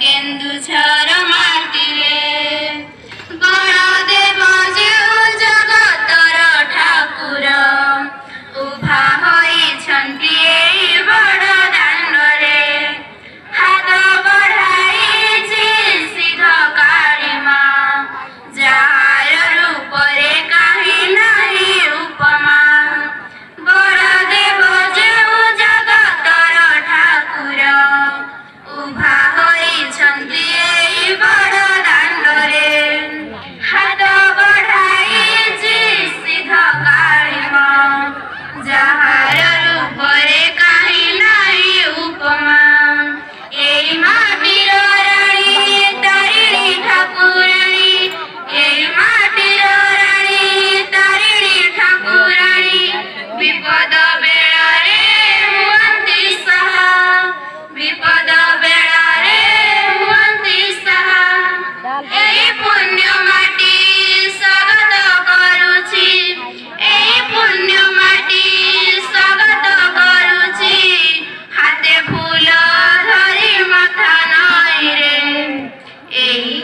केन्दुझर माटीरे गणदेव जेउ जगतर ठाकुर उभा होइछन्ति एई बड़ दाण्डरे हात बढाइछि सिध कालीमा जार रूपरे काहि नाही उपमा गणदेव जेउ जगतर ठाकुर उभा होइछन्ति एई बड़ दाण्डरे हात बढाइछि सिध कालीमा जार रूपरे काहि नाही उपमा एई माटीर राणी तारिणी ठाकुराणी एई माटीर राणी तारिणी ठाकुराणी विपद बेलारे हुअन्ति सहा विपद बेलारे हुअन्ति सहा एई पुण्य माटी स्वागत करुछि एई पुण्य माटी स्वागत करुछि हाते फूल धरि माथा नई रे एई